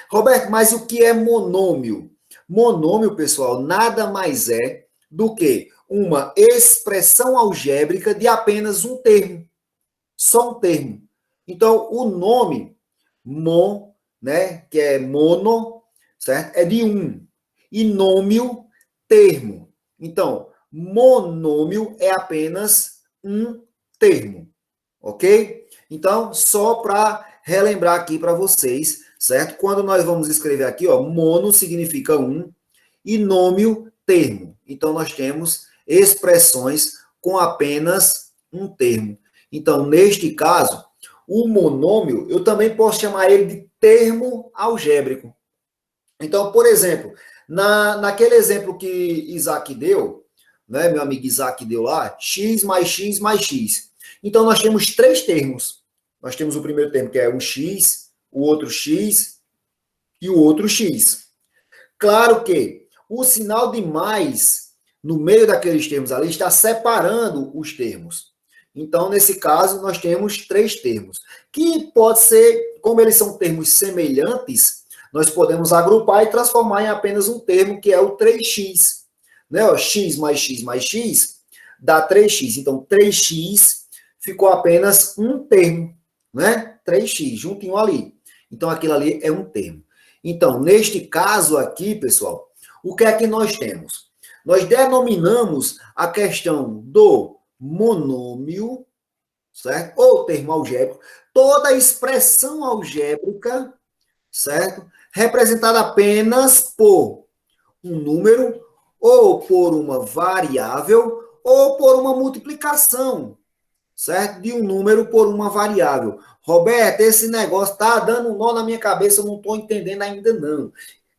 Roberto, mas o que é monômio? Monômio, pessoal, nada mais é do que uma expressão algébrica de apenas um termo. Só um termo. Então, o nome mon, né, que é mono, certo? É de um. E nômio, termo. Então, monômio é apenas um termo, ok? Então, só para relembrar aqui para vocês, certo? Quando nós vamos escrever aqui, ó, mono significa um e nômio, termo. Então, nós temos expressões com apenas um termo. Então, neste caso, o monômio, eu também posso chamar ele de termo algébrico. Então, por exemplo, naquele exemplo que Isaac deu, né, meu amigo Isaac deu lá, x mais x mais x. Então, nós temos três termos. Nós temos o primeiro termo, que é um x, o outro x e o outro x. Claro que o sinal de mais no meio daqueles termos ali está separando os termos. Então, nesse caso, nós temos três termos, que pode ser, como eles são termos semelhantes, nós podemos agrupar e transformar em apenas um termo, que é o 3x. Né? Ó, x mais x dá 3x. Então, 3x ficou apenas um termo, né? 3x, juntinho ali. Então, aquilo ali é um termo. Então, neste caso aqui, pessoal, o que é que nós temos? Nós denominamos a questão do monômio, certo? Ou termo algébrico, toda expressão algébrica, certo? Representada apenas por um número, ou por uma variável, ou por uma multiplicação, certo? De um número por uma variável. Roberto, esse negócio tá dando um nó na minha cabeça, eu não estou entendendo ainda não.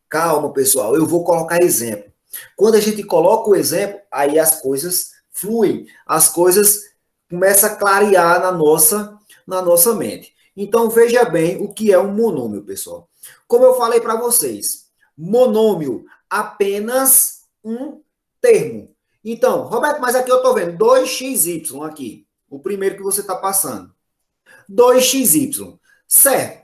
Calma, pessoal, eu vou colocar exemplo. Quando a gente coloca o exemplo, aí as coisas fluem, as coisas começam a clarear na nossa mente. Então, veja bem o que é um monômio, pessoal. Como eu falei para vocês, monômio, apenas um termo. Então, Roberto, mas aqui eu estou vendo 2xy aqui, o primeiro que você está passando. 2xy, certo?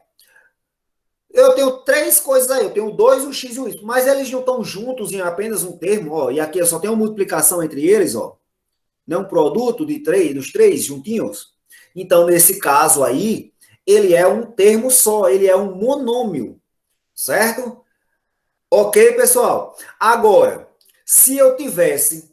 Eu tenho três coisas aí, eu tenho 2, o x e o y, mas eles não estão juntos em apenas um termo, ó, e aqui eu só tenho uma multiplicação entre eles, ó, né, um produto de três, dos três juntinhos. Então, nesse caso aí, ele é um termo só, ele é um monômio, certo? Ok, pessoal? Agora, se eu tivesse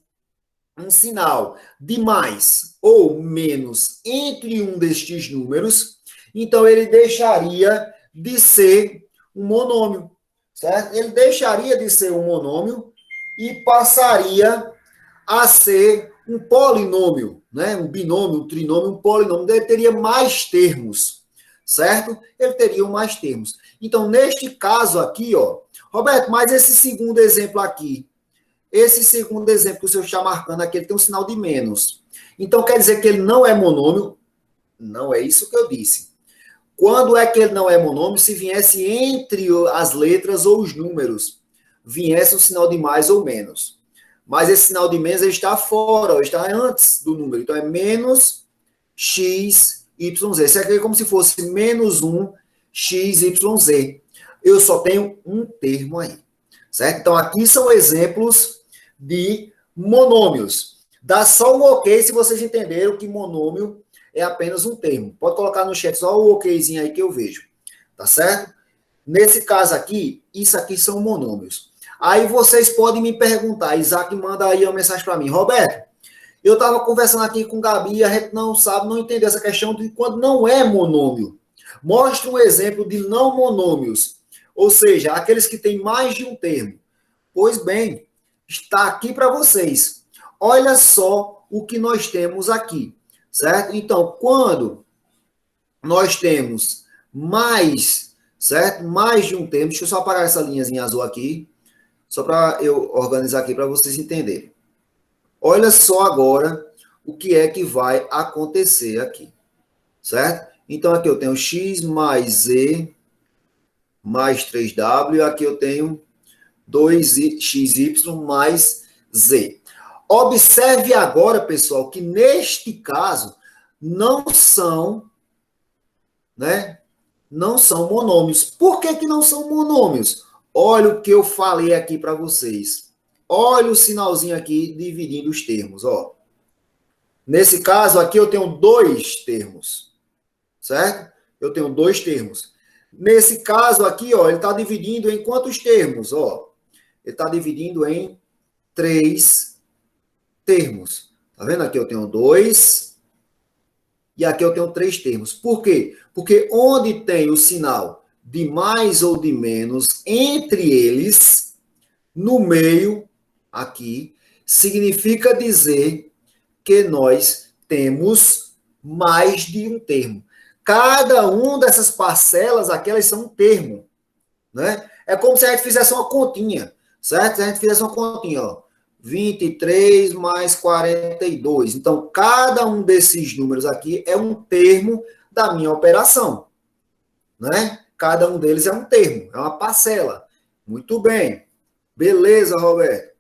um sinal de mais ou menos entre um destes números, então ele deixaria de ser um monômio, certo? Ele deixaria de ser um monômio e passaria a ser um polinômio, né? Um binômio, um trinômio, um polinômio. Ele teria mais termos, certo? Ele teria mais termos. Então, neste caso aqui, ó, Roberto, mas esse segundo exemplo aqui, esse segundo exemplo que o senhor está marcando aqui, ele tem um sinal de menos. Então, quer dizer que ele não é monômio? Não é isso que eu disse. Quando é que ele não é monômio? Se viesse entre as letras ou os números, viesse um sinal de mais ou menos. Mas esse sinal de menos ele está fora, ele está antes do número. Então, é menos x, y, z. Isso aqui é como se fosse menos 1, x, y, z. Eu só tenho um termo aí. Certo? Então, aqui são exemplos de monômios. Dá só um ok se vocês entenderam que monômio é apenas um termo. Pode colocar no chat só o okzinho aí que eu vejo. Tá certo? Nesse caso aqui, isso aqui são monômios. Aí vocês podem me perguntar, Isaac manda aí uma mensagem para mim. Roberto, eu estava conversando aqui com o Gabi, a gente não sabe, não entendeu essa questão de quando não é monômio. Mostra um exemplo de não monômios, ou seja, aqueles que têm mais de um termo. Pois bem, está aqui para vocês. Olha só o que nós temos aqui, certo? Então, quando nós temos mais, certo? Mais de um termo, deixa eu só apagar essa linhazinha azul aqui, só para eu organizar aqui para vocês entenderem. Olha só agora o que é que vai acontecer aqui, certo? Então, aqui eu tenho x mais z mais 3w, aqui eu tenho 2xy mais z. Observe agora, pessoal, que neste caso não são, né, Não são monômios. Por que que não são monômios? Olha o que eu falei aqui para vocês. Olha o sinalzinho aqui dividindo os termos, ó. Nesse caso aqui eu tenho dois termos, certo? Eu tenho dois termos. Nesse caso aqui, ó, ele está dividindo em quantos termos? Ó, ele está dividindo em três termos. Tá vendo? Aqui eu tenho dois e aqui eu tenho três termos. Por quê? Porque onde tem o sinal de mais ou de menos entre eles, no meio, aqui, significa dizer que nós temos mais de um termo. Cada uma dessas parcelas, aquelas são um termo, né? É como se a gente fizesse uma continha, certo? Se a gente fizesse uma continha, ó, 23 mais 42. Então, cada um desses números aqui é um termo da minha operação, né? Cada um deles é um termo, é uma parcela. Muito bem. Beleza, Roberto.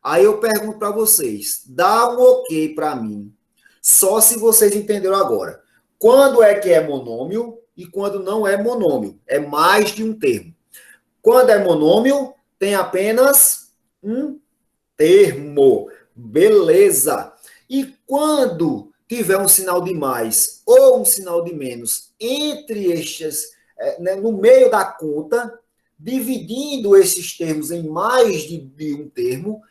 Aí eu pergunto para vocês, dá um ok para mim, só se vocês entenderam agora. Quando é que é monômio e quando não é monômio? É mais de um termo. Quando é monômio, tem apenas um termo. Beleza. E quando tiver um sinal de mais ou um sinal de menos entre estes, né, no meio da conta, dividindo esses termos em mais de um termo,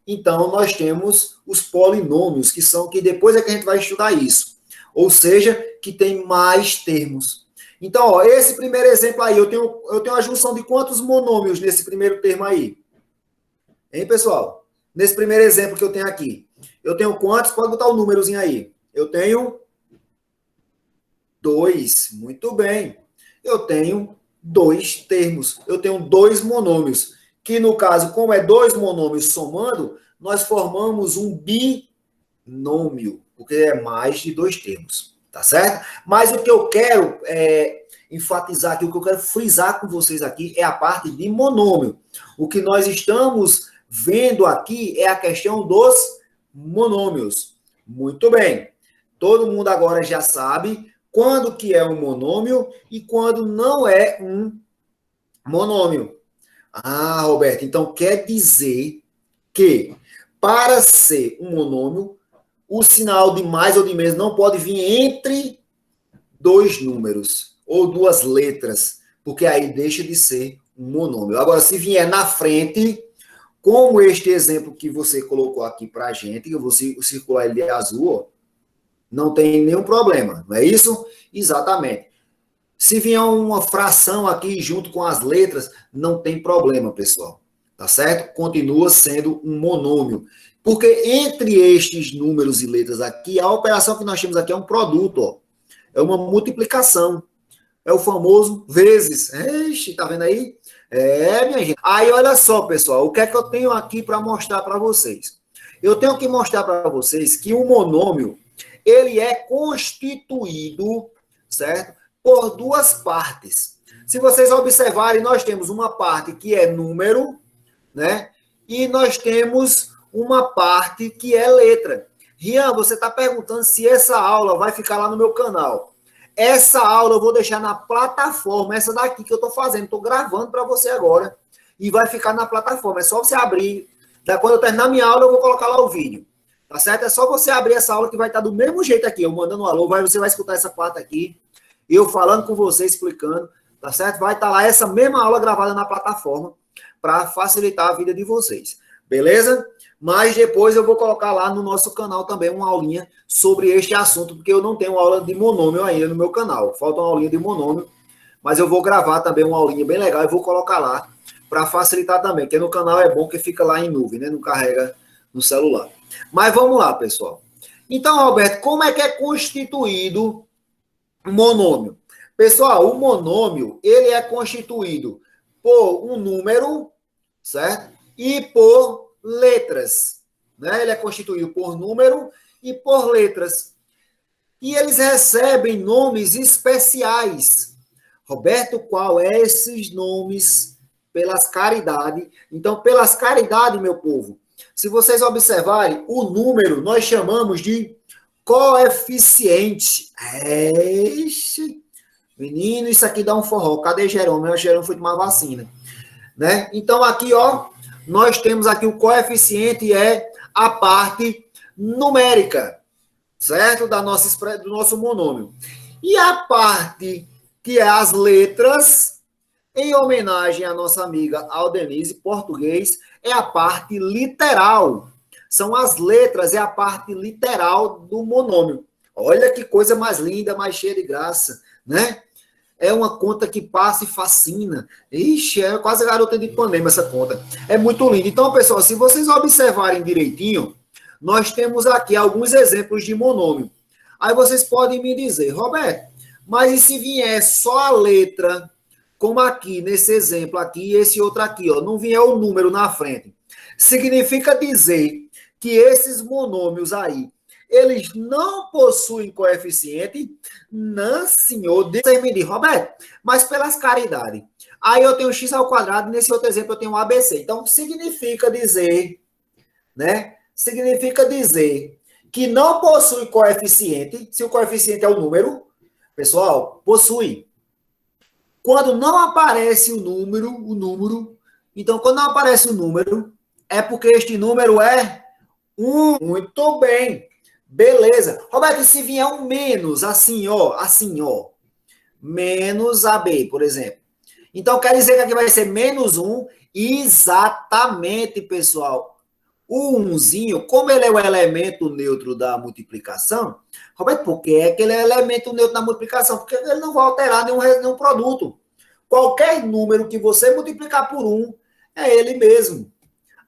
então nós temos os polinômios, que são que depois é que a gente vai estudar isso. Ou seja, que tem mais termos. Então, ó, esse primeiro exemplo aí, eu tenho a junção de quantos monômios nesse primeiro termo aí? Hein, pessoal? Nesse primeiro exemplo que eu tenho aqui. Eu tenho quantos? Pode botar o númerozinho aí. Eu tenho 2. Muito bem. Eu tenho dois termos. Eu tenho dois monômios. Que, no caso, como é dois monômios somando, nós formamos um binômio, porque é mais de dois termos. Tá certo? Mas o que eu quero enfatizar aqui, o que eu quero frisar com vocês aqui é a parte de monômio. O que nós estamos vendo aqui é a questão dos monômios. Muito bem. Todo mundo agora já sabe quando que é um monômio e quando não é um monômio. Ah, Roberto, então quer dizer que para ser um monômio, o sinal de mais ou de menos não pode vir entre dois números ou duas letras, porque aí deixa de ser um monômio. Agora, se vier na frente, como este exemplo que você colocou aqui para a gente, que eu vou circular ele de azul, ó, não tem nenhum problema, não é isso? Exatamente. Se vier uma fração aqui junto com as letras, não tem problema, pessoal. Tá certo? Continua sendo um monômio. Porque entre estes números e letras aqui, a operação que nós temos aqui é um produto, ó. É uma multiplicação. É o famoso vezes. Ixi, tá vendo aí? Minha gente. Aí, olha só, pessoal, o que é que eu tenho aqui para mostrar para vocês? Eu tenho que mostrar para vocês que o monômio, ele é constituído, certo? Por duas partes. Se vocês observarem, nós temos uma parte que é número, né? E nós temos uma parte que é letra. Rian, você está perguntando se essa aula vai ficar lá no meu canal. Essa aula eu vou deixar na plataforma, essa daqui que eu estou fazendo, estou gravando para você agora, e vai ficar na plataforma. É só você abrir. Quando eu terminar minha aula, eu vou colocar lá o vídeo. Tá certo? É só você abrir essa aula que vai estar do mesmo jeito aqui. Eu mandando um alô, você vai escutar essa parte aqui, eu falando com você, explicando, tá certo? Vai estar lá essa mesma aula gravada na plataforma para facilitar a vida de vocês. Beleza? Mas depois eu vou colocar lá no nosso canal também uma aulinha sobre este assunto, porque eu não tenho aula de monômio ainda no meu canal. Falta uma aulinha de monômio, mas eu vou gravar também uma aulinha bem legal e vou colocar lá para facilitar também, porque no canal é bom que fica lá em nuvem, né? Não carrega no celular. Mas vamos lá, pessoal. Então, Roberto, como é que é constituído o monômio? Pessoal, o monômio, ele é constituído por um número, certo? E por letras, né? Ele é constituído por número e por letras. E eles recebem nomes especiais. Roberto, qual é esses nomes? Pelas caridades. Então, pelas caridades, meu povo, se vocês observarem, o número nós chamamos de coeficiente. Menino, isso aqui dá um forró. Cadê Jerônimo? O Jerônimo foi tomar vacina. Né? Então, aqui, ó, nós temos aqui o coeficiente é a parte numérica, certo? Do nosso monômio. E a parte que é as letras, em homenagem à nossa amiga Aldenise, português, é a parte literal. São as letras, é a parte literal do monômio. Olha que coisa mais linda, mais cheia de graça, né? É uma conta que passa e fascina. Ixi, é quase garota de Ipanema essa conta. É muito linda. Então, pessoal, se vocês observarem direitinho, nós temos aqui alguns exemplos de monômio. Aí vocês podem me dizer, Roberto, mas e se vier só a letra, como aqui, nesse exemplo aqui e esse outro aqui, ó, não vier o número na frente? Significa dizer que esses monômios aí, eles não possuem coeficiente? Não, senhor. Você me diz, Roberto, mas pelas caridades. Aí eu tenho x ao quadrado, nesse outro exemplo eu tenho ABC. Então, significa dizer, né? Significa dizer que não possui coeficiente, se o coeficiente é o número, pessoal, possui. Quando não aparece o número, então quando não aparece o número, é porque este número é 1. Muito bem. Beleza. Roberto, se vier um menos, assim, ó, menos AB, por exemplo. Então, quer dizer que aqui vai ser menos 1, exatamente, pessoal. O 1zinho, como ele é o elemento neutro da multiplicação, Roberto, por que é que ele é elemento neutro da multiplicação? Porque ele não vai alterar nenhum produto. Qualquer número que você multiplicar por 1, é ele mesmo.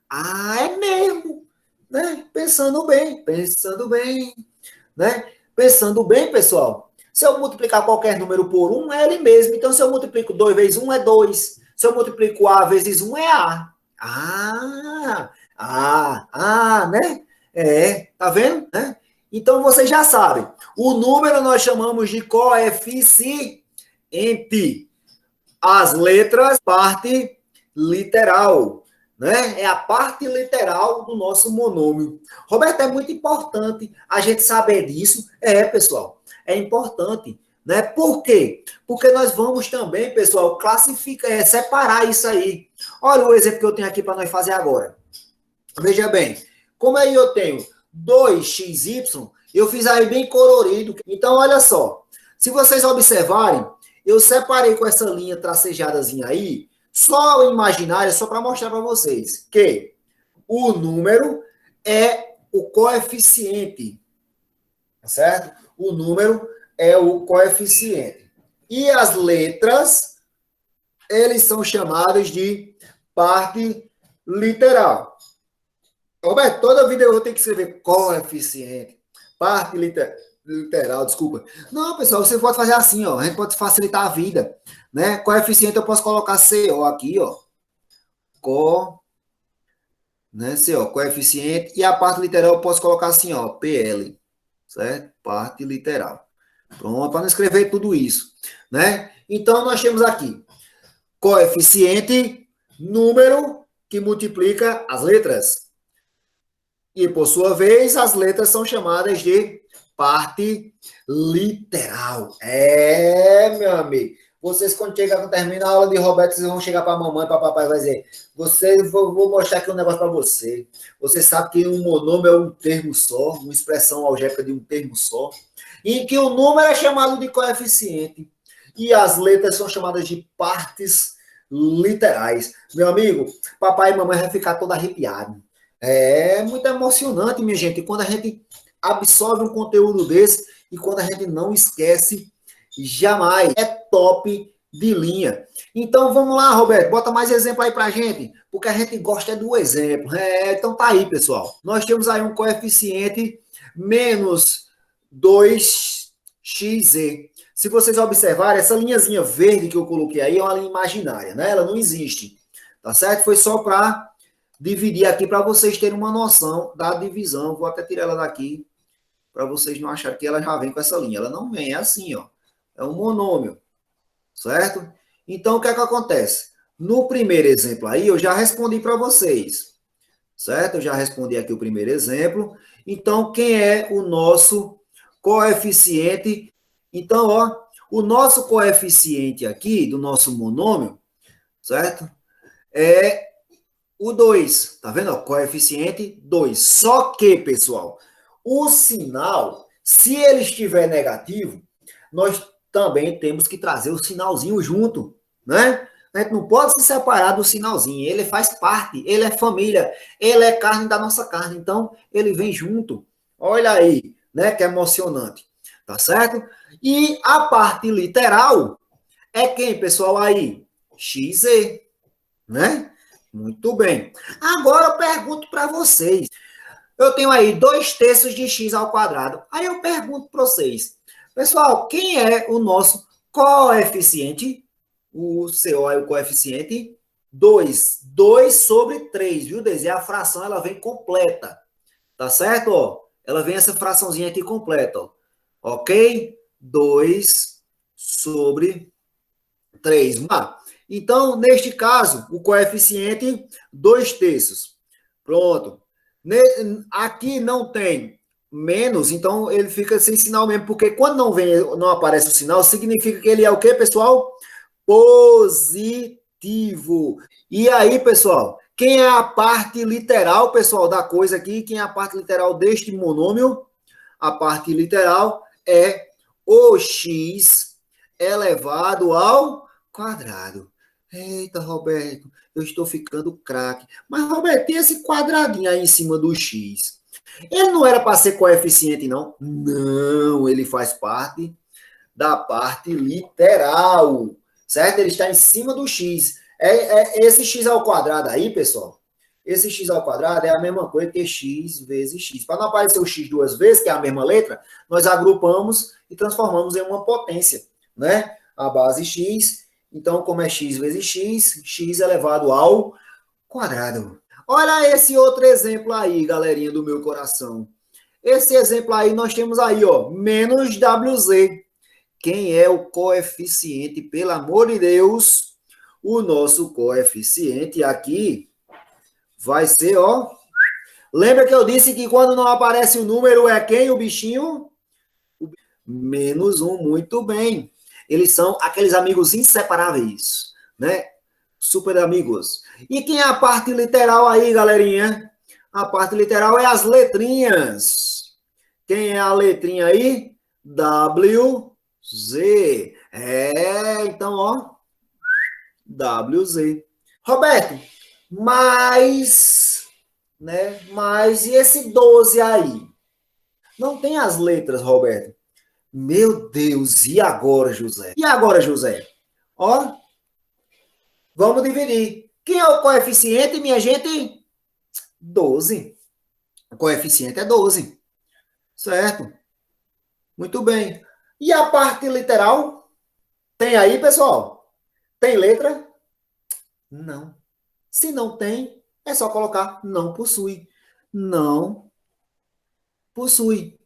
Ah, é mesmo. Né? Pensando bem, né? Pensando bem, pessoal. Se eu multiplicar qualquer número por 1, é ele mesmo. Então, se eu multiplico 2 vezes 1, é 2. Se eu multiplico A vezes 1, é A. Né? Tá vendo? Né? Então, vocês já sabem. O número nós chamamos de coeficiente. As letras, parte literal. Né? É a parte literal do nosso monômio. Roberto, é muito importante a gente saber disso. Pessoal, é importante. Né? Por quê? Porque nós vamos também, pessoal, separar isso aí. Olha o exemplo que eu tenho aqui para nós fazer agora. Veja bem, como aí eu tenho 2xy, eu fiz aí bem colorido. Então, olha só. Se vocês observarem, eu separei com essa linha tracejadazinha aí, só imaginária, só para mostrar para vocês que o número é o coeficiente, certo? O número é o coeficiente. E as letras, eles são chamados de parte literal. Roberto, toda vida eu vou ter que escrever coeficiente, parte literal, desculpa. Não, pessoal, você pode fazer assim, ó. A gente pode facilitar a vida, né? Coeficiente eu posso colocar CO aqui, ó. Né? CO, coeficiente. E a parte literal eu posso colocar assim, ó. PL, certo? Parte literal. Pronto, para não escrever tudo isso, né? Então, nós temos aqui coeficiente, número que multiplica as letras. E, por sua vez, as letras são chamadas de parte literal. Meu amigo. Vocês, quando terminar a aula de Roberto, vocês vão chegar para a mamãe, para papai, vai dizer, vou mostrar aqui um negócio para você. Você sabe que um monômio é um termo só, uma expressão algébrica de um termo só, e que o número é chamado de coeficiente, e as letras são chamadas de partes literais. Meu amigo, papai e mamãe vai ficar todo arrepiado. É muito emocionante, minha gente, quando a gente absorve um conteúdo desse e quando a gente não esquece jamais. É top de linha. Então, vamos lá, Roberto, bota mais exemplo aí pra gente, porque a gente gosta do exemplo. Então tá aí, pessoal. Nós temos aí um coeficiente menos 2xe. Se vocês observarem, essa linhazinha verde que eu coloquei aí é uma linha imaginária, né? Ela não existe, tá certo? Foi só para dividir aqui para vocês terem uma noção da divisão. Vou até tirar ela daqui para vocês não acharem que ela já vem com essa linha. Ela não vem, é assim, ó. É um monômio, certo? Então, o que é que acontece? No primeiro exemplo aí, eu já respondi para vocês, certo? Eu já respondi aqui o primeiro exemplo. Então, quem é o nosso coeficiente? Então, ó, O nosso coeficiente aqui, do nosso monômio, certo? É o 2. Tá vendo? Coeficiente 2. Só que, pessoal, o sinal, se ele estiver negativo, nós também temos que trazer o sinalzinho junto, né? A gente não pode se separar do sinalzinho. Ele faz parte, ele é família, ele é carne da nossa carne. Então, ele vem junto. Olha aí, né? Que emocionante. Tá certo? E a parte literal é quem, pessoal, aí? XZ, né? Muito bem. Agora eu pergunto para vocês. Eu tenho aí 2 terços de x ao quadrado. Aí eu pergunto para vocês. Pessoal, quem é o nosso coeficiente? O CO é o coeficiente 2. 2 sobre 3, viu, Deise? A fração ela vem completa. Tá certo? Ó, ela vem essa fraçãozinha aqui completa. Ó. Ok? 2 sobre 3. Então, neste caso, o coeficiente 2 terços. Pronto. Aqui não tem menos, então ele fica sem sinal mesmo, porque quando não aparece o sinal, significa que ele é o quê, pessoal? Positivo. E aí, pessoal, quem é a parte literal, pessoal, da coisa aqui? Quem é a parte literal deste monômio? A parte literal é o x elevado ao quadrado. Eita, Roberto, eu estou ficando craque. Mas, Roberto, tem esse quadradinho aí em cima do x. Ele não era para ser coeficiente, não? Não, ele faz parte da parte literal, certo? Ele está em cima do x. Esse x ao quadrado aí, pessoal, esse x ao quadrado é a mesma coisa que x vezes x. Para não aparecer o x 2 vezes, que é a mesma letra, nós agrupamos e transformamos em uma potência, né? A base x, então como é x vezes x, x elevado ao quadrado. Olha esse outro exemplo aí, galerinha do meu coração. Esse exemplo aí nós temos aí, ó, menos WZ. Quem é o coeficiente, pelo amor de Deus? O nosso coeficiente aqui vai ser, ó. Lembra que eu disse que quando não aparece o número é quem o bichinho? Menos um, muito bem. Eles são aqueles amigos inseparáveis, né? Super amigos. E quem é a parte literal aí, galerinha? A parte literal é as letrinhas. Quem é a letrinha aí? W, Z. Então, ó. WZ. Roberto, mas, né? Mas e esse 12 aí? Não tem as letras, Roberto. Meu Deus, e agora, José? E agora, José? Ó, vamos dividir. Quem é o coeficiente, minha gente? 12. O coeficiente é 12. Certo? Muito bem. E a parte literal? Tem aí, pessoal? Tem letra? Não. Se não tem, é só colocar não possui. Não possui.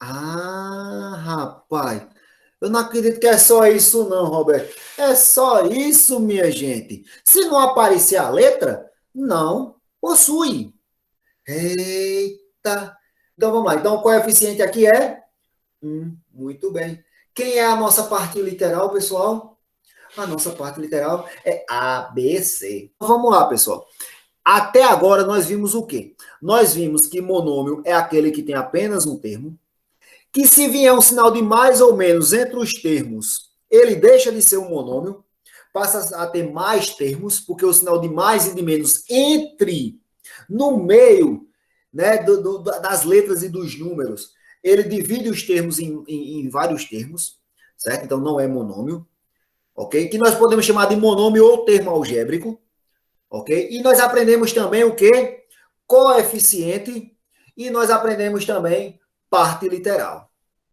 Ah, rapaz. Eu não acredito que é só isso, não, Roberto. É só isso, minha gente. Se não aparecer a letra, não possui. Eita. Então vamos lá. Então o coeficiente aqui é 1. Muito bem. Quem é a nossa parte literal, pessoal? A nossa parte literal é ABC. Vamos lá, pessoal. Até agora nós vimos o quê? Nós vimos que monômio é aquele que tem apenas um termo, que se vier um sinal de mais ou menos entre os termos, ele deixa de ser um monômio, passa a ter mais termos, porque o sinal de mais e de menos entre, no meio, né, das letras e dos números, ele divide os termos em vários termos, certo? Então não é monômio, ok? Que nós podemos chamar de monômio ou termo algébrico, ok? E nós aprendemos também o quê? Coeficiente, e nós aprendemos também parte literal.